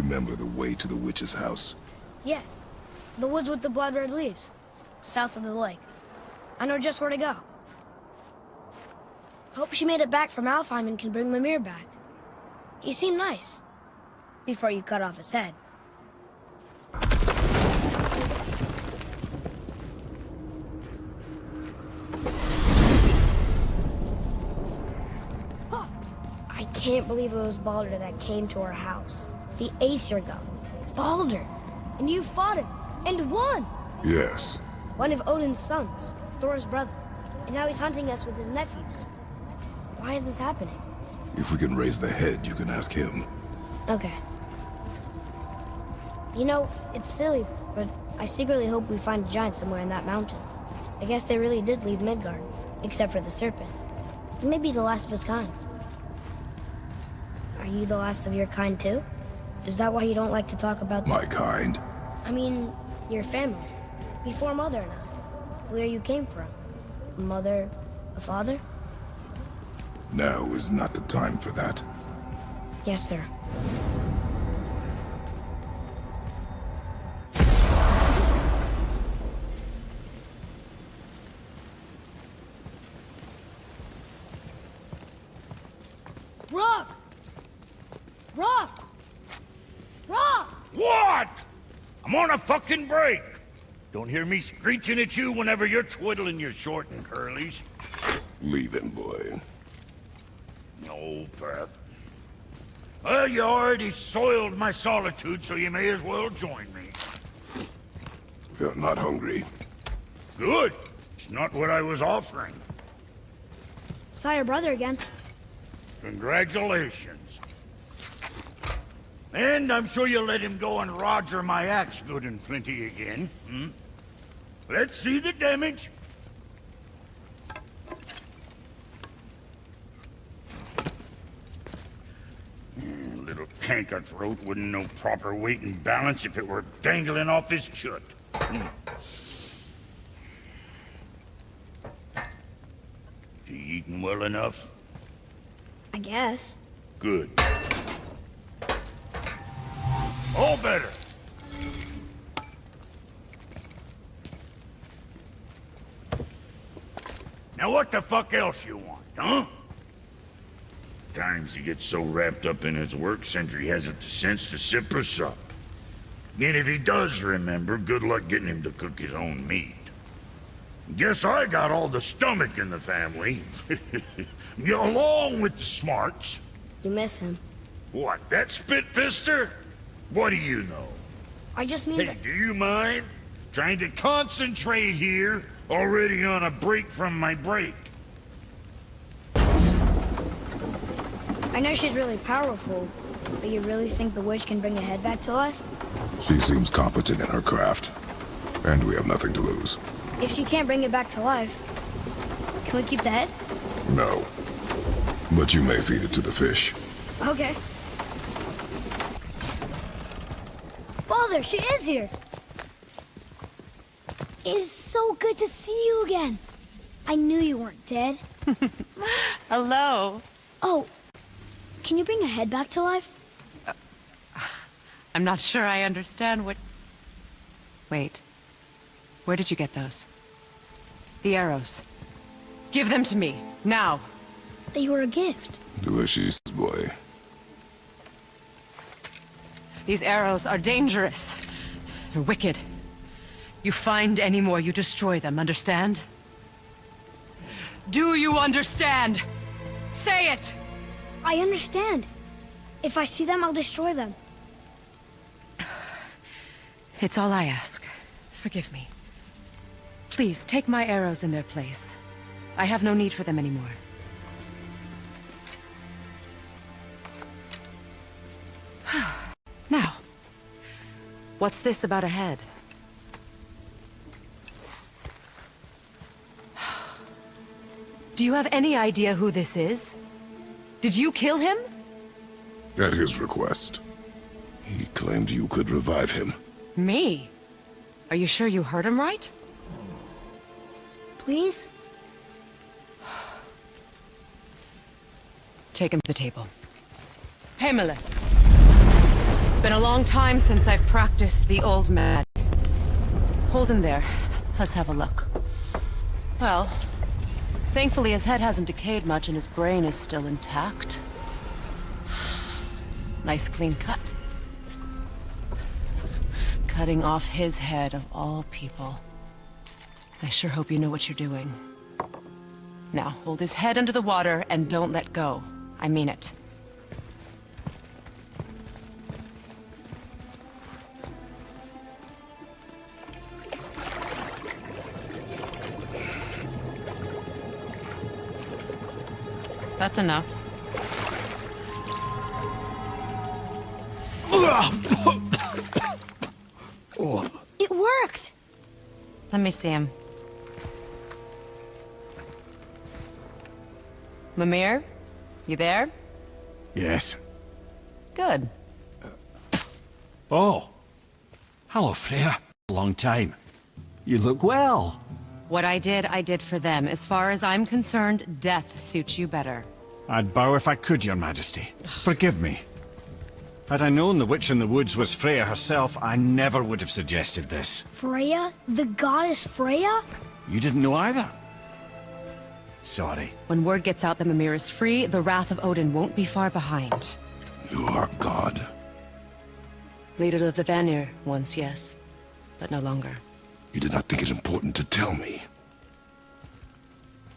remember the way to the witch's house? Yes. The woods with the blood-red leaves. South of the lake. I know just where to go. Hope she made it back from Alfheim and can bring Mimir back. He seemed nice. Before you cut off his head. I can't believe it was Baldur that came to our house. The Aesir god. Baldur! And you fought him, and won! Yes. One of Odin's sons, Thor's brother. And now he's hunting us with his nephews. Why is this happening? If we can raise the head, you can ask him. Okay. You know, it's silly, but I secretly hope we find a giant somewhere in that mountain. I guess they really did leave Midgard, except for the serpent. He may be the last of his kind. Are you the last of your kind too? Is that why you don't like to talk about My kind? I mean, your family. Before Mother and I. Where you came from. A mother, a father? Now is not the time for that. Yes, sir. Rock! Rock! Rock! What? I'm on a fucking break. Don't hear me screeching at you whenever you're twiddling your short and curlies. Leave him, boy. No, Pat. Well, you already soiled my solitude, so you may as well join me. You're not hungry. Good. It's not what I was offering. Saw your brother again. Congratulations. And I'm sure you'll let him go and roger my axe good and plenty again, hmm? Let's see the damage. Little canker throat wouldn't know proper weight and balance if it were dangling off his chut. You eating well enough? I guess. Good. All better. Now what the fuck else you want, huh? Times he gets so wrapped up in his work, Sentry hasn't the sense to sip or sup. And if he does remember, good luck getting him to cook his own meat. Guess I got all the stomach in the family. Along with the smarts. You miss him. What, that spit-fister? What do you know? I just mean Hey, that... do you mind? Trying to concentrate here, already on a break from my break. I know she's really powerful, but you really think the witch can bring a head back to life? She seems competent in her craft. And we have nothing to lose. If she can't bring it back to life, can we keep the head? No. But you may feed it to the fish. Okay. Father, she is here! It's so good to see you again. I knew you weren't dead. Hello. Oh, can you bring a head back to life? I'm not sure I understand what... Wait. Where did you get those? The arrows. Give them to me, now. They were a gift. Do as she says, boy. These arrows are dangerous. They're wicked. You find any more, you destroy them, understand? Do you understand? Say it! I understand. If I see them, I'll destroy them. It's all I ask. Forgive me. Please, take my arrows in their place. I have no need for them anymore. Now, what's this about a head? Do you have any idea who this is? Did you kill him? At his request. He claimed you could revive him. Me? Are you sure you heard him right? Please? Take him to the table. Pamela. It's been a long time since I've practiced the old magic. Hold him there. Let's have a look. Well, thankfully his head hasn't decayed much and his brain is still intact. Nice clean cut. Cutting off his head of all people. I sure hope you know what you're doing. Now, hold his head under the water and don't let go. I mean it. That's enough. It worked! Let me see him. Mimir? You there? Yes. Good. Oh. Hello, Freya. Long time. You look well. What I did for them. As far as I'm concerned, death suits you better. I'd bow if I could, Your Majesty. Forgive me. Had I known the witch in the woods was Freya herself, I never would have suggested this. Freya? The goddess Freya? You didn't know either? Sorry. When word gets out that Mimir is free, the wrath of Odin won't be far behind. You are God. Leader of the Vanir, once yes, but no longer. You did not think it important to tell me.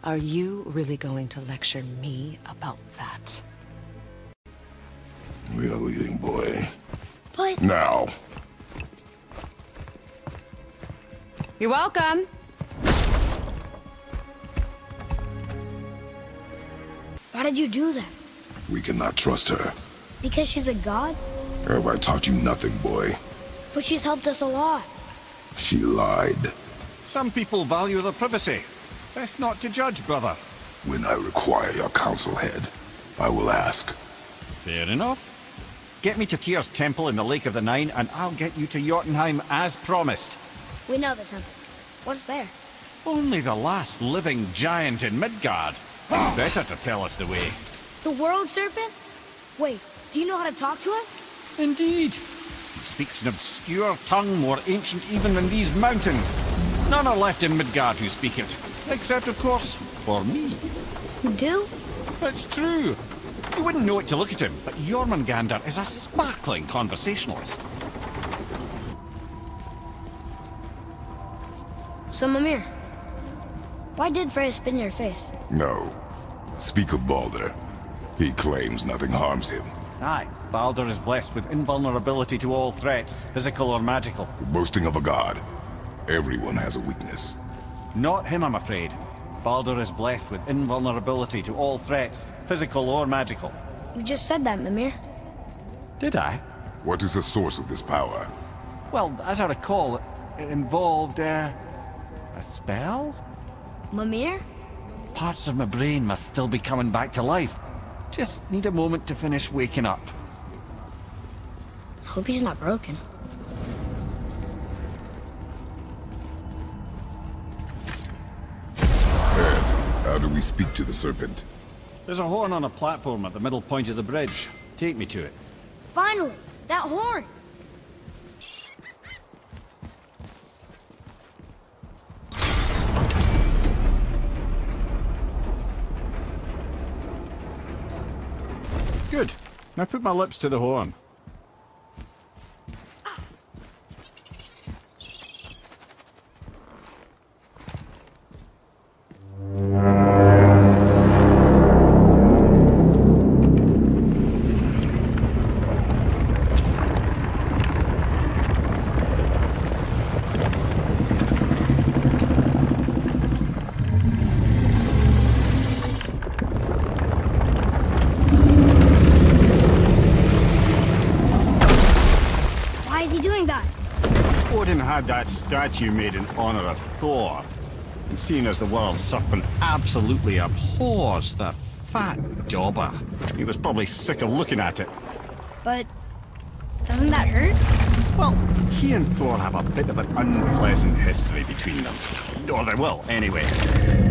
Are you really going to lecture me about that? We are leaving, boy. But... Now. You're welcome. Why did you do that? We cannot trust her. Because she's a god? Have I taught you nothing, boy? But she's helped us a lot. She lied. Some people value their privacy. Best not to judge, brother. When I require your council head, I will ask. Fair enough. Get me to Tyr's temple in the Lake of the Nine, and I'll get you to Jotunheim as promised. We know the temple. What's there? Only the last living giant in Midgard. Better to tell us the way. The world serpent? Wait, do you know how to talk to him? Indeed. He speaks an obscure tongue more ancient even than these mountains. None are left in Midgard who speak it. Except, of course, for me. You do? It's true. You wouldn't know it to look at him, but Jormungandr is a sparkling conversationalist. So, Mimir, why did Freya spit in your face? No. Speak of Baldur. He claims nothing harms him. Aye, Baldur is blessed with invulnerability to all threats, physical or magical. Boasting of a god. Everyone has a weakness. Not him, I'm afraid. Baldur is blessed with invulnerability to all threats, physical or magical. You just said that, Mimir. Did I? What is the source of this power? Well, as I recall, it involved, a spell? Mimir? Parts of my brain must still be coming back to life. Just need a moment to finish waking up. Hope he's not broken. How do we speak to the serpent? There's a horn on a platform at the middle point of the bridge. Take me to it. Finally! That horn! Good. Now put my lips to the horn. Odin had that statue made in honor of Thor. And seeing as the world serpent absolutely abhors the fat dauber, he was probably sick of looking at it. But doesn't that hurt? Well, he and Thor have a bit of an unpleasant history between them. Or they will, anyway.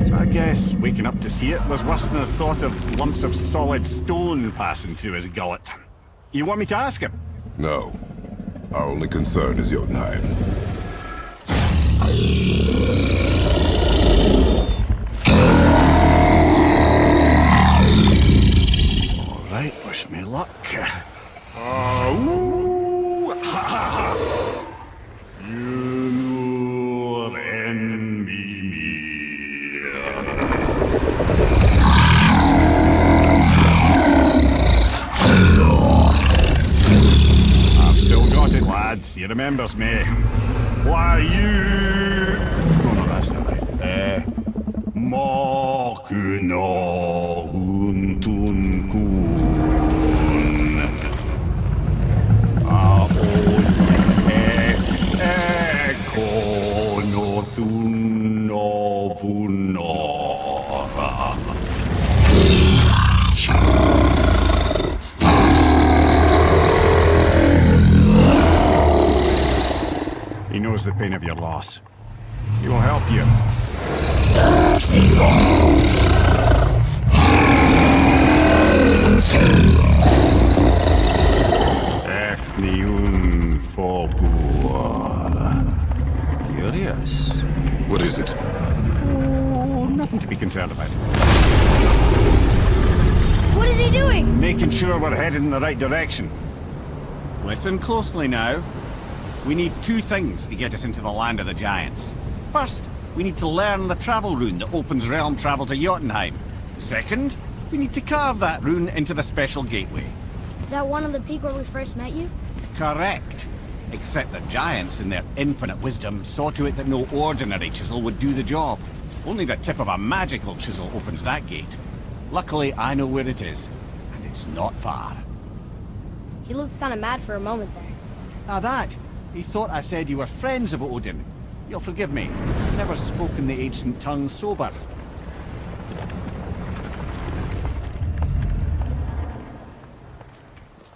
So I guess waking up to see it was worse than the thought of lumps of solid stone passing through his gullet. You want me to ask him? No. Our only concern is Jotunheim. All right, wish me luck. He remembers me. Why you... Oh no, that's not right. Makuna huntun kun. Aon ekono thunovunora. He knows the pain of your loss. He will help you. Efniun Fobuara. Curious. What is it? Oh, nothing to be concerned about. What is he doing? Making sure we're headed in the right direction. Listen closely now. We need two things to get us into the land of the giants. First, we need to learn the travel rune that opens realm travel to Jotunheim. Second, we need to carve that rune into the special gateway. Is that one on the peak where we first met you? Correct. Except the giants, in their infinite wisdom, saw to it that no ordinary chisel would do the job. Only the tip of a magical chisel opens that gate. Luckily, I know where it is, and it's not far. He looked kind of mad for a moment there. Now that, he thought I said you were friends of Odin. You'll forgive me. I've never spoken the ancient tongue sober.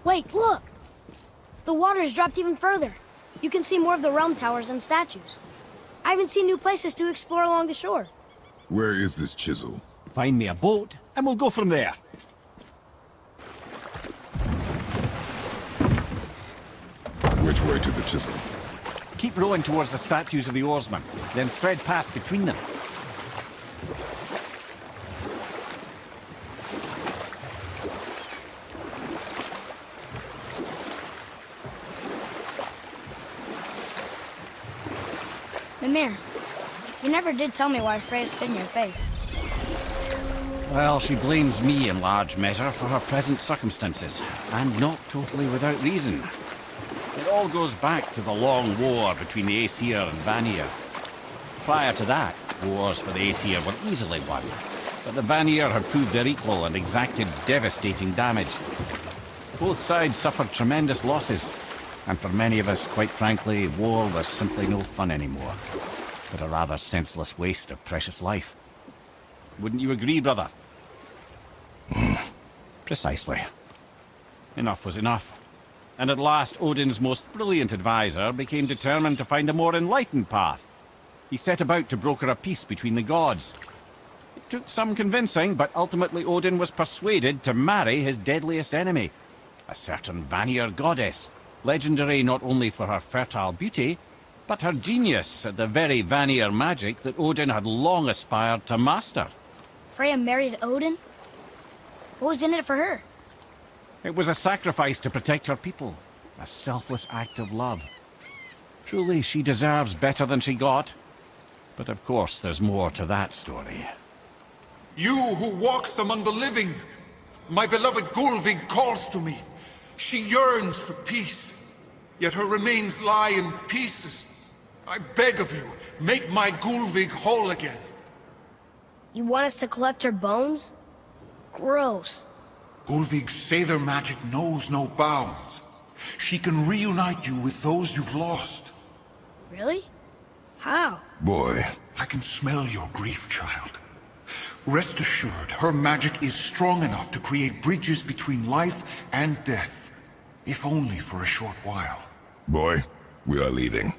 Wait, look! The water's dropped even further. You can see more of the realm towers and statues. I even see new places to explore along the shore. Where is this chisel? Find me a boat, and we'll go from there. Which way to the chisel? Keep rowing towards the statues of the oarsmen, then thread past between them. Mimir, you never did tell me why Freya spit in your face. Well, she blames me in large measure for her present circumstances, and not totally without reason. It all goes back to the long war between the Aesir and Vanir. Prior to that, wars for the Aesir were easily won, but the Vanir had proved their equal and exacted devastating damage. Both sides suffered tremendous losses, and for many of us, quite frankly, war was simply no fun anymore, but a rather senseless waste of precious life. Wouldn't you agree, brother? Precisely. Enough was enough. And at last, Odin's most brilliant advisor became determined to find a more enlightened path. He set about to broker a peace between the gods. It took some convincing, but ultimately Odin was persuaded to marry his deadliest enemy, a certain Vanir goddess, legendary not only for her fertile beauty, but her genius at the very Vanir magic that Odin had long aspired to master. Freya married Odin? What was in it for her? It was a sacrifice to protect her people, a selfless act of love. Truly, she deserves better than she got. But of course, there's more to that story. You who walks among the living, my beloved Gulvig calls to me. She yearns for peace, yet her remains lie in pieces. I beg of you, make my Gulvig whole again. You want us to collect her bones? Gross. Gulvig's Sather magic knows no bounds. She can reunite you with those you've lost. Really? How? Boy. I can smell your grief, child. Rest assured, her magic is strong enough to create bridges between life and death, if only for a short while. Boy, we are leaving.